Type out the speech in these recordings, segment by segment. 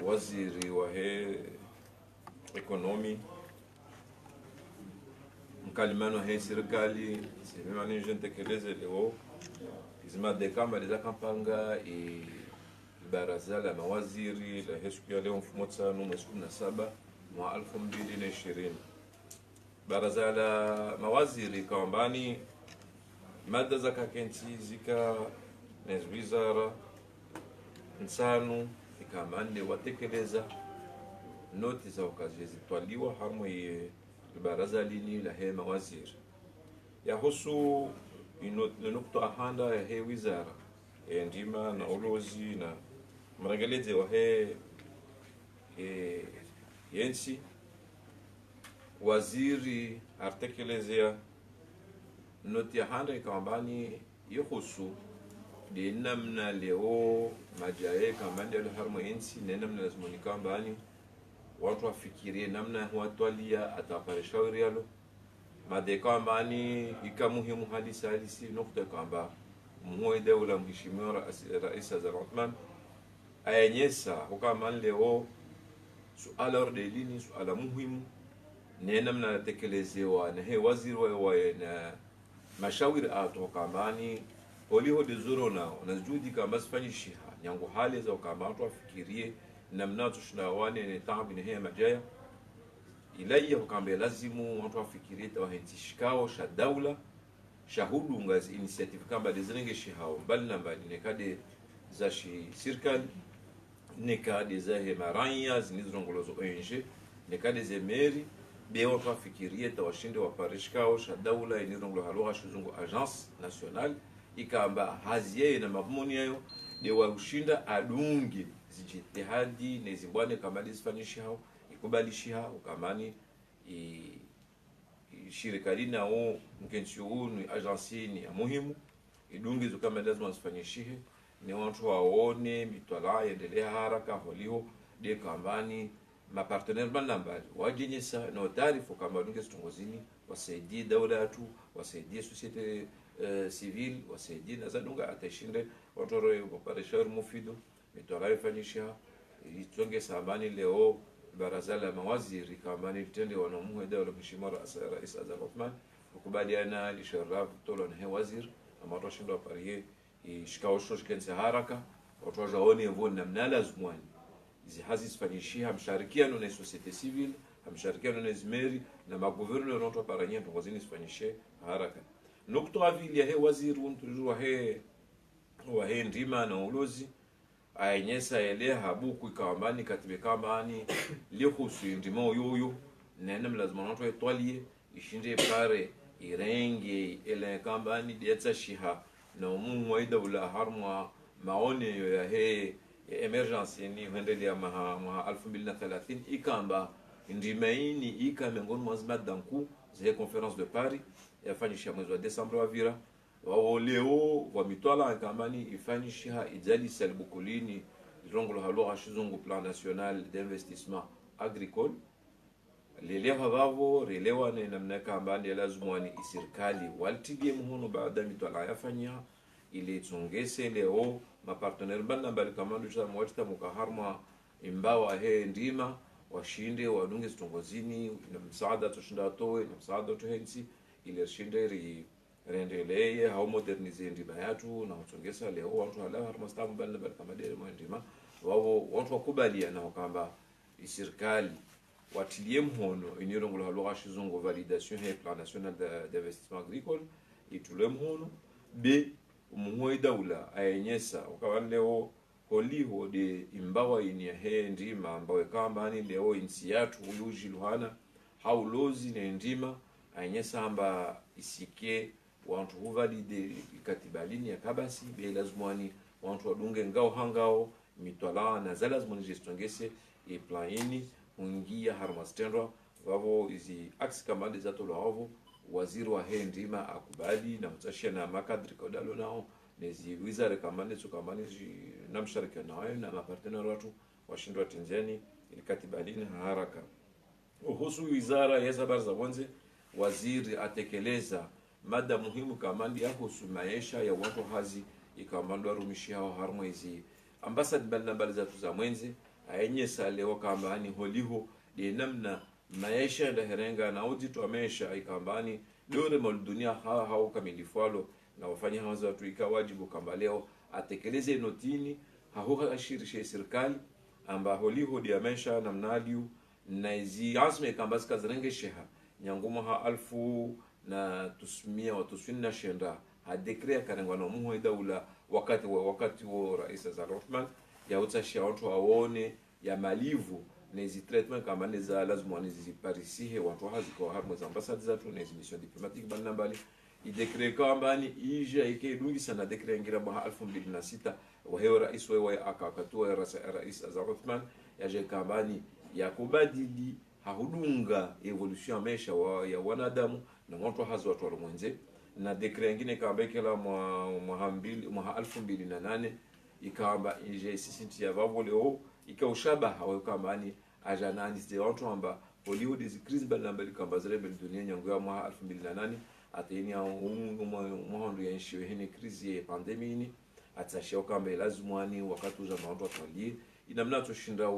waziri wa ekonomi mkalimano serikali sememani jentekeleze leo izima dekamba za kampanga baraza la mawaziri la siku ya leo mfumo tano mwezi 17 mwaka 2020. Baraza la mawaziri kambani mada za kakenti zika wizara nsanu ikamande watekeleza noti za wakazi zitwaliwa harmo baraza lini la mawaziri yahusu nukta ahanda ya wizara ndima na ulozi na mrangeleze wa yensi waziri artekelezea noti ahanda ikambani yahusu de namna leo majaye kambani ya harmo yensi na namna lazimoni kambani watu wafikirie namna watwalia ataparishauri yalo madeka mbani ikamuhimu halisi nukta kamba muwe dawla mheshimiwa rais Azarotman ayanyesa hukaman leo suala ordelini suala muhimu ne namna natekelezewa na waziri wa na mashawiri ato kambani oliho de zoro nao nazjudi kamba sifanyishiha nyango hali za kamba watu wafikirie namna tushnawane ne taabi ne majaya ilaiya hukambe lazimu watu wafikirie tawahentishikao sha daula shahudu ngazi initiative kamba dezirenge shihao mbali na mbali nekade za serikali nekade za maranya zinizongolozo ONG nekade ze meri be watu wafikirie tawashinde waparishikao sha daula inizongolo halwa shuzungu agence nationale ikamba haziye na madhumuni yayo de washinda adungi zijitihadi nezibwane kama disfanishi hao ikubalishi hao kamani shirikali nao mkenchi unu agency ni muhimu idungi zo kama lazima zifanyishihe ni watu waone mitwala endelea haraka holiho de kambani ma partenaire mbalimbali wajenyesa na taarifu kama dungi zitongozini wasaidie daula yetu wasaidie societe civil wasaidie na zadunga atashinde watu roho operation mufido mitwala ifanyisha itonge sambani leo baraza la mawaziri kambani tende wanamuhe daula mheshimiwa rais Azarotman ukubaliana lisharaf tolo na waziri na watu shindo parie ishikao shoshkense haraka watu waone hivyo namna lazimani hizi hazifanyishia msharikiano na societe civil msharikiano na zimeri na magouvernement watu paranya tongozini sifanyishe haraka nukto avili ya waziri untu wa ndima na ulozi ainyesa ele habuku ikambani katibe kambani lihusu ndima yoyo nene lazima watu etwalie ishinde pare irenge ele kambani dietsa shiha na umu waida ula harma maone ya emergency ni hendelia maha 2030 ikamba ndimaini ikamengon mwazma danku ze conference de Paris yafanyisha mwezi wa Desemba wavira wao leo wa mitwala kambani ifanyisha ijali salbukulini zongolo halo ashizungu plan national d'investissement agricole lelewa vavo relewa na namna kambani lazimwani serikali waltige muhono baada mitwala yafanya ile tsongese leo ma partenaire bana bali kamando cha mwata mukaharma imbawa ndima washinde wadunge zitongozini na msaada tushinda towe na msaada tuhensi ile shinde rendeleye hao modernize ndima yatu na utsongesa leo watu hala harma stamu bana bali kama dere mwendima wao watu wakubalia na kwamba serikali watilie mhono inirongolo halo shizungu validation he plan national d'investissement agricole itule mhono be umuhwe daula ayenyesa ukawa leo holiho de imbawa ini ndima ambawe kamba ni leo insi yatu uluji luhana haulozi na ndima ayenyesa amba isike wantu huvalide ikatibalini ya kabasi be lazimwani wantu wadunge ngao hangao mitwala na zalazimwani jistongese planini ungia harmastendwa wavo izi aksi kamande zatolo havo waziri wa ndima akubali na mtashia na makadri kodalo nao nezi wizara kamande tukamani na msharika nao na mapartenero watu washindwa Tanzania ilikatibalini haraka uhusu wizara ya habari za wanze waziri atekeleza mada muhimu kamandi yahusu maisha ya watu hazi ikamandwa rumishi hao harmo hizi ambassador mbali za mwenze ayenye sale kambani holiho de namna maisha da herenga na uzito maisha ikambani dore mal dunia ha ukamilifalo na wafanya hawa watu ikawajibu kamba leo atekeleze notini haho ashirishe serikali amba holiho dia maisha na mnadiu na izi azme kamba zikazirenge sheha nyanguma ha alfu na tusmia wa tuswina shenda ha dekrea karengwa na muhu daula wakati wa rais Azar Othman ya utashia watu waone ya malivu na hizi treatment kama ni za lazima niziparisihe watu hazi kwa harmo za ambasadi zatu na hizi mission diplomatique bana mbali idekre kamba ni ija ike dungi sana dekre ngira mwa 2006 wa hewa rais wewe akakatua rais Azar Othman ya je kamba ni ya kubadili hahudunga evolution maisha ya wanadamu na watu hazi watu walomwenze na dekre nyingine kamba kila mwa 2008 ikamba ije sisi ya vavo leo ikaushaba hawe kamba ni ajanani de watu amba Hollywood is crise bana mbali kamba zile dunia nyango ya mwa 2008 ateni ya mwandu ya nchi hene crise ya pandemia ni atashia kamba lazima ni wakati uza watu watalie inamna tushinda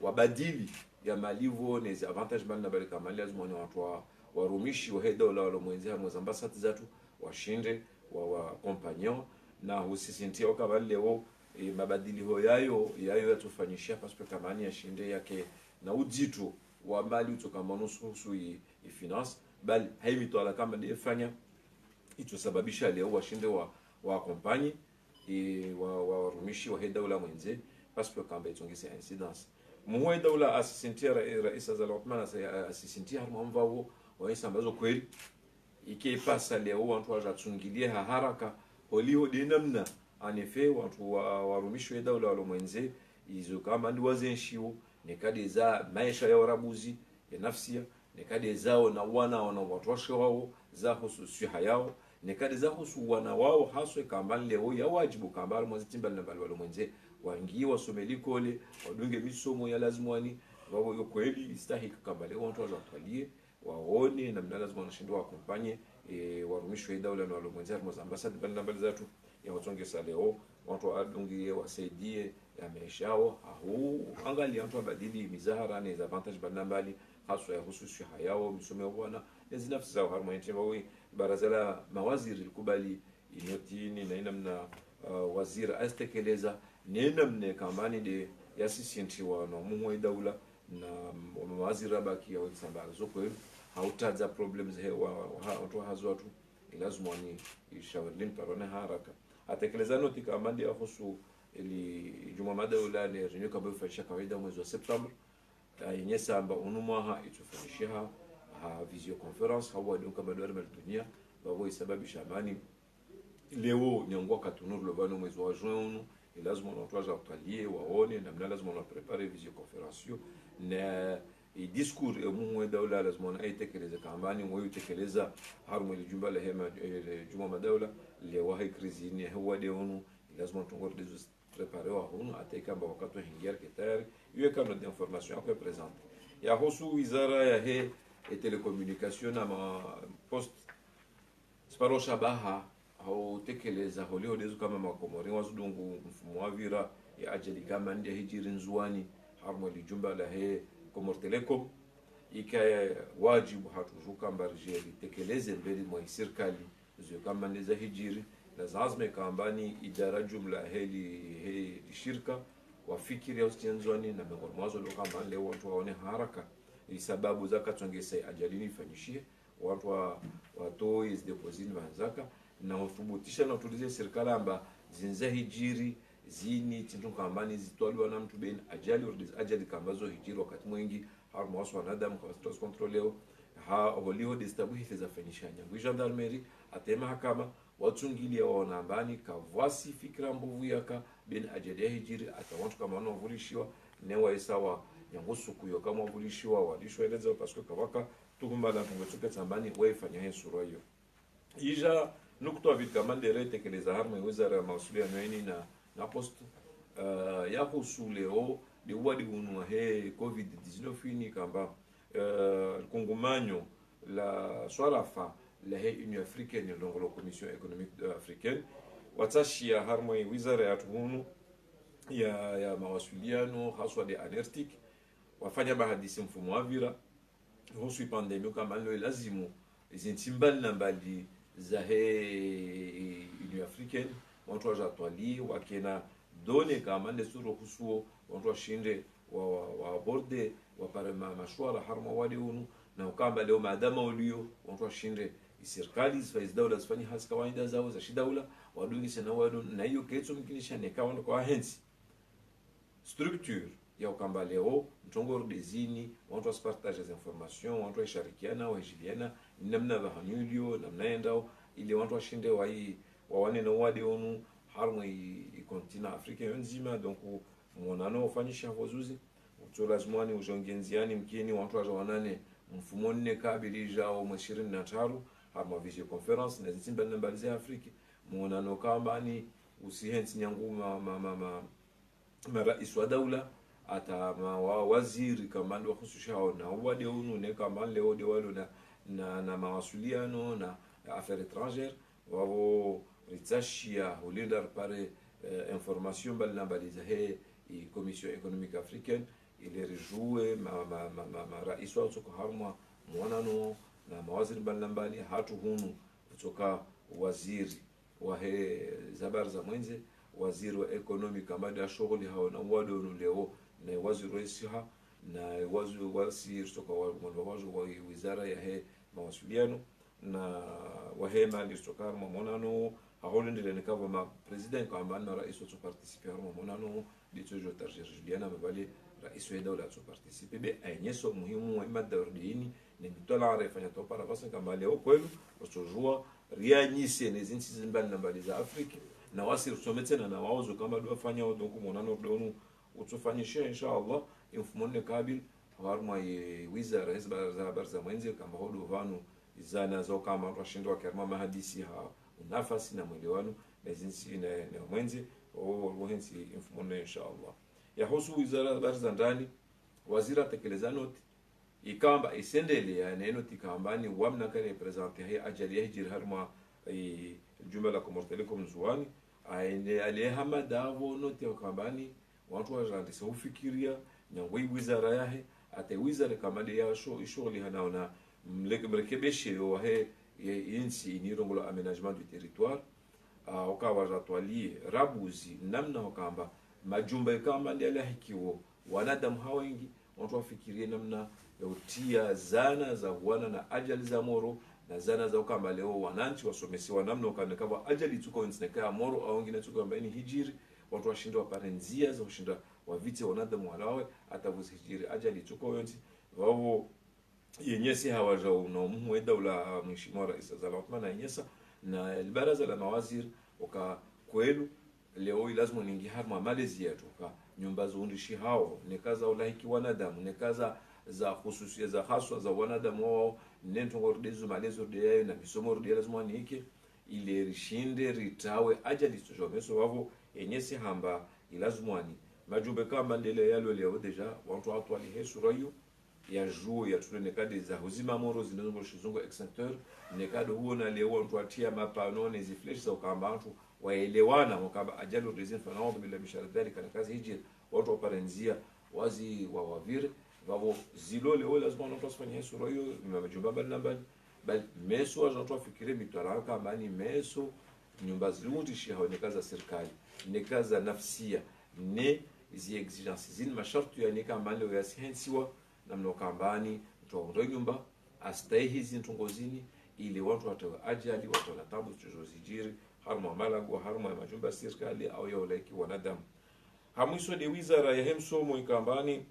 wabadili ya malivo na avantage bana mbali kamba lazima ni watu warumishi wa dola wala mwenzi hamwe ambassador zatu washinde wa compagnon na husisintia kama leo mabadili yayo yatufanyishia paspe kamani ya shinde yake na ujitu wa mali utokama nusu finance bali haimitola kama defanya itusababisha leo washinde wa kompanyi wa rumishi wa dola mwenze paspe kama itongese incidence muwe dola asisintia rais Azar Othman asisintia harmamvao waisa ambazo kweli ikipasa leo watu wajatungilia haraka holio dinamna anefe watu warumishwe daula walomwenze izo kama ndi wazenshio nekade za maisha ya warabuzi ya nafsia nekade zao na wana watu wao za hususi hayao nekade za husu wana wao haswe kamba leo ya wajibu kamba mwazitimba na bali walomwenze wangi wasomelikole wadunge misomo ya lazimwani wao kweli istahiki kamba leo watu wazatwalie waone na lazima wanashindwa wakumpanye warumishwe daula na walomwenze harmo ambassador bali mbali zatu ya watongesa leo watu adungie wasaidie ya maisha yao au angalia watu badili mizahara na avantage bana mbali haswa ya hususi hayao misomo bwana hizi nafsi zao harmo yetimawi baraza la mawaziri likubali inotini na inamna wazira astekeleza nenamne kambani de yasisinti wa na muwe daula na mawaziri baki ya sambara zoko hautaza problems watu hazo watu lazima ni ishawadin parone haraka atekeleza noti kama ndio husu ili juma madaula ni renyo kabla kufanyisha kawaida mwezi wa September yenye samba unumwa itufanyisha video conference hawa ndio kama ndio dunia babo isababisha amani leo nyangwa katunuru lobano mwezi wa juin lazima watu waje waone na lazima na prepare video conference na discours muwe daula lazima aitekeleza kambani mwe utekeleza harmo jumba la hema juma madaula leo hai krizi ni huwa deonu lazima tungorde prepare wa hunu atekamba wakati hingia tayari iwe kama de information après présente ya husu wizara ya he telecommunication na post sparo shabaha au tekeleza holio dezu kama makomori wazudungu mfumo wa vira ya ajali kama ndia hijiri nzuani harmo jumba la he Komor Telecom ika wajibu hatujuka mbarje tekeleze mbele mwa serikali zio kama neza hijiri na zazme kambani idara jumla heli shirika wafikiri ustianzoni na mengormazo kama leo watu waone haraka sababu zaka tongese ajalini ifanyishie watu watoi deposit manzaka na uthubutisha na utulize serikali amba zinza hijiri zini tindu kambani zitwaliwa na mtu ben ajali kambazo hijiri wakati mwingi harmo wasu wanadamu kwa stress control leo holio destabuhi za fanyishanya gendarmerie atema hakama watungilia waonambani kavasi fikra mbovu yaka ben ajali hijiri atawantu kama wanavulishiwa newa isawa yangusu kuyo kama wavulishiwa walishwaeleza paske kawaka tuhumba na tungetuka tambani waifanya hii sura hiyo ija nukto vikamande retekeleza harmo wizara ya mawasiliano na post ya husu leo de wadi unwa he covid-19 ni kamba kungumanyo la swarafa la he Union Africaine donc la Commission économique africaine watashia harmo wizara ya tuhunu ya mawasiliano haswa de anertic wafanya bahadisi mfumo wa vira husu pandemi kama leo lazimu zinti mbali na mbali za he Union Africaine watu wajatwali wakena done kama ndesuro husuo watu washinde wa borde wapare mashwara harma wale unu na ukamba leo maadama ulio watu washinde serikali zifanye daula zifanye hasi kawaida zao za shidaula wadungi sana wadu na hiyo ketso mkinisha nekawa kwa hensi structure ya ukamba leo mtongoro dezini watu waspartage za information watu washirikiana wajiliana namna bahanyulio namna endao ili watu washinde wawane na wade onu harmo i kontina Afrika nzima donc monano ufanyisha vozuzi utolazimani ujongenziani mkini watu wawanane mfumo nne kabili jao mweshirini na taru harmo visio conference na zitimba nambali za Afrika monano kamba ni usihensi nyangu marais wa daula ata mawaziri kama ndo khusushao na wade onu ne kama leo de walo na mawasiliano na affaires étrangères wao ritashia hulinda pare information balna baliza he commission économique africaine ile rejoue ma rais wa soko harma mwanano na mawaziri balna bali hatu hunu kutoka waziri wa he zabar za mwenze waziri wa economic kama da shughuli hao na wado leo na waziri wa siha na waziri kutoka wa wizara ya he mawasiliano na wahema listoka mwanano haholo ndile nikava ma president kama na rais wa participer mwanano ditojo tarjer Juliana mabali rais wa dawla wa participer be ainyeso muhimu wa madawrdini ni mtola arefanya to para basa kama leo kwelu wasojua rianyise nezinsi zimbali na mbali za Afrika na wasir sometena na waozo kama do fanya donc mwanano donu utufanyisha inshallah infumone kabil harma wizara hizba za barza mwenzi kama hodo vanu zana zo kama twashindwa kerma mahadisi ha nafasi na mwelewano bezinsi na mwenzi au wenzi infumone inshallah ya husu wizara barza ndani wazira tekeleza noti ikamba isendele ya neno tikambani wamna kale represente hay ajali ya hijir harma jumla kwa mortelekom zuwani aende alehama davo noti kambani watu wajandisa ufikiria nyangwe wizara yahe ate wizara kamali ya shughuli hanaona mrekebeshe wa he yinsi nirongo aménagement du territoire ukawa ratwalie rabuzi namna wakamba majumba kama ndele hikiwo wanadamu hawengi watu wafikirie namna ya utia zana za wana na ajali za moro na zana za ukamba leo wananchi wasomesiwa namna ukanekaba ajali tuko nsineka moro au ngine tuko mbani hijiri watu washindwa parenzia za kushinda wavite wanadamu walawe atavuzi hijiri ajali tuko yonti wao yenyesi hawajao na muwe daula mheshimiwa rais Azali Othman yenyesa na baraza la mawazir uka kwelu leo lazima ningi harma Malaysia tuka nyumba zundishi hao ni kaza ulahiki wanadamu ni kaza za hususia za haswa za wanadamu wao nento gordezo malezo de na misomo de lazima nike ile rishinde ritawe ajali tujomeso wavo yenyesi hamba ilazimwani majumbe kama ndele yalo leo deja watu watu walihesurayo ya juu ya tule kadi za huzima moro zinazo shizungu extincteur nekado huo na leo watu watia mapano ni ziflesh za ukamba watu waelewana wakaba ajali rezin fanao bila bisharadari kana kazi hiji watu waparenzia wazi wa wavire vavo zilo leo lazima watu wasifanye hesurayo majumba bali bali meso watu wafikire mitara kama ni meso nyumba zirundi shi haonekaza serikali nekaza nafsia ne zi exigences zin mashartu ya nika mali ya sihensiwa na mnokambani mtondo nyumba astai hizi ntongozini ili watu watawe ajali watu na tabu tuzozijiri harma malago harma majumba serikali au ya ulaiki wanadamu hamwiso de wizara ya hemsomo ikambani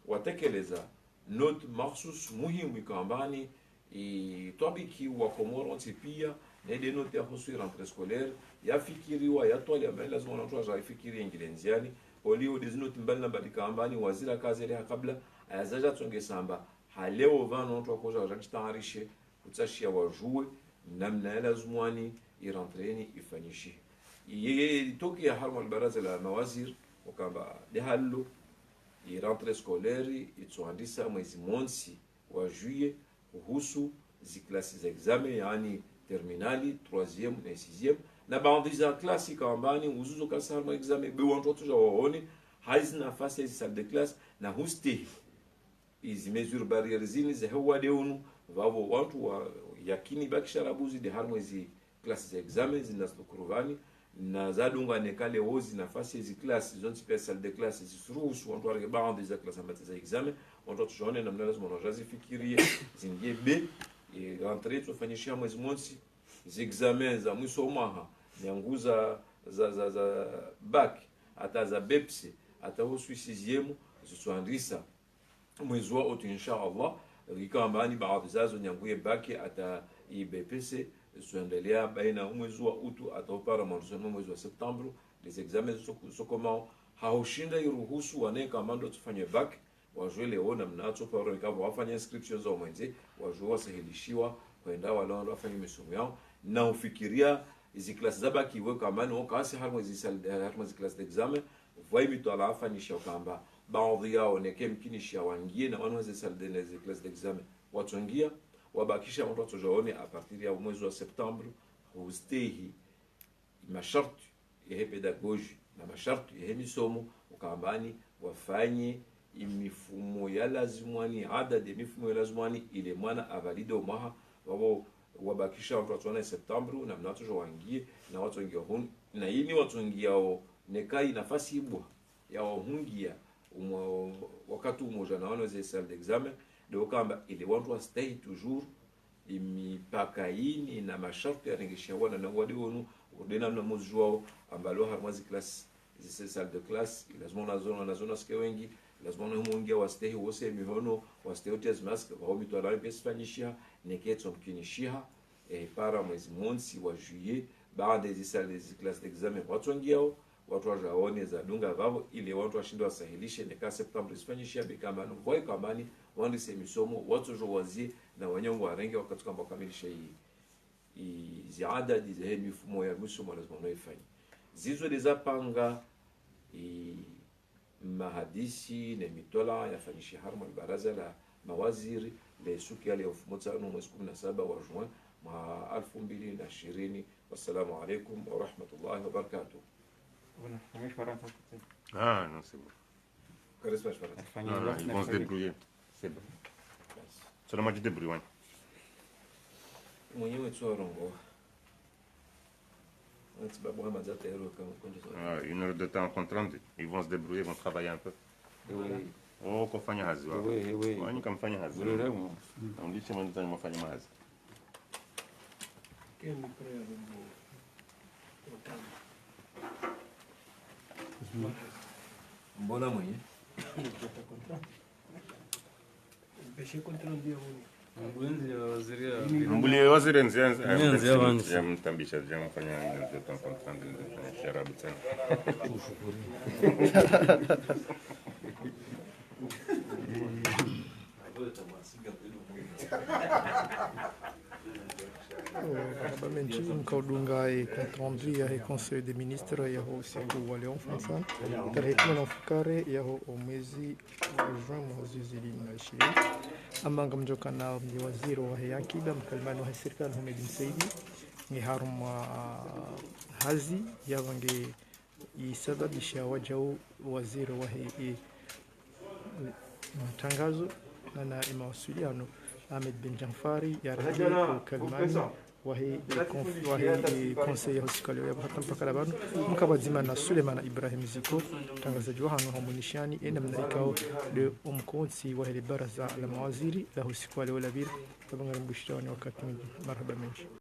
watekeleza note mahsus muhimu ikambani itobiki wa Komoro pia na de note ya husu rentrée scolaire yafikiriwa yatwali ambaye lazima watu wafikiri ingilenziani olio dezinoti mbali badikambani wazira kazi ile kabla ayazaja tungesamba haleo vano watu wakoja wajitaharishe kutashia wajue namna lazimwani irentreni ifanyishi yeye toki ya harma baraza la mawazir wakamba de hallo rentrée scolaire ituandisa mwezi monsi wa juillet kuhusu ziklasi za examen yani terminali 3e na 6e na baadhi za klasi kambani uzuzo kasar ma examen be wantu watu waone haizi nafasi hizi salle de classe na husti hizi mesure barriere zini za hewa deunu vavo wantu wa yakini bakisharabuzi de harmo hizi klasi za examen zinazokuruvani na zadunga nekale hozi nafasi hizi klasi zonti pia salle de classe zisuruhusu wantu warege baadhi za klasi ambazo za examen wantu tuone namna lazima wanajazi fikirie zingie b rentrée tufanyishia mwezi mosi examen za mwisho mwaha nyanguza za bac hata za BEPS hata husu 6e zisuandisa mwezi wa otu inshallah rikambani baadhi zazo nyanguye bac hata IBPC zisuendelea baina mwezi wa utu atopara mwanzo mwezi wa Septembre les examens sokomao haushinda iruhusu waneka mando tufanye bac wajue leo namna atopara ikavo wafanya inscriptions za mwenzi wajue wasahilishiwa kwenda wala wafanye misomo yao na ufikiria hizi klasi za baki wewe kama ni wakasi harmo hizi klasi d'examen voi mitwala afanyisha kamba baadhi yao neke mkinisha wangie na wanaweza salle de klasi d'examen watongia wabakisha watu watojaone a partir ya mwezi wa Septembre hustehi masharti ya pedagogy na masharti ya misomo ukambani wafanye imifumo ya lazimani adad ya mifumo ya lazimani ile mwana avalide umaha wao wabakisha watu watuone Septembre na mnatojo wangie na watu wengi hon na yini watu wengi yao nekai nafasi ibwa ya wahungia wakati umoja na wano ze salle d'examen de kamba ile watu wastay toujours imipaka yini na masharti yarengesha wana na wadi wonu udena na muzwao ambalo harmazi class ze salle de classe lazima na zona ske wengi lazima humongia wastay wose mihono wastay utez mask wao mitwala pesa fanyishia neketo mkinishia para mwezi monsi wa juillet baada ya zile klasi d'examen watu wengiao watu wajaone za dunga vavo ile watu washindwa sahilishe neka September isifanyishia bekama no voi kamani wandi semisomo watu jowazi na wanyongo warenge wakati kama kamilisha hii ziada dize mifumo ya misomo lazima unaifanya zizo dizapanga mahadisi na mitola yafanyishia harma baraza la mawaziri le suki ya 17 wa juin مع 2020 والسلام عليكم ورحمة الله وبركاته. Ah, non, c'est bon. Non, non, ils vont se débrouiller. C'est bon. Seulement du débrouillement. Ah, 1 heure de temps compte rendu. Ils vont se débrouiller, ils vont travailler un peu. Oh, qu'on fasse un hazi. Oui. On comme faire un hazi. On dit que c'est mon temps, on fait un hazi. Mbona mwenye? Mbuli waziri nzi ya mtambisha jamu fanya ndio tankontrand ndio sharabu tena. Provavelmente mkaudunga compte rendu Conseil des ministres yaho siku waliofansa tarehe 10 yaho mwezi wa Juin mwezi 2020 amanga mjokana ni waziri wa akiba mkalimani wa serikali Ahmed Msaidi ni harum hazi yawange isababisha wajao waziri wa matangazo na mawasiliano Ahmed bin Janfari ya kalimani wahi conseiller hospitalier ya Bahatan Pakalabanu mkabazima na Suleiman Ibrahim Ziko tangazaji wa hano hamunishani namna ikao de umkonsi wa baraza la mawaziri la hospitali wala bir tabanga mbushitani wakati mwingi marhaba menshi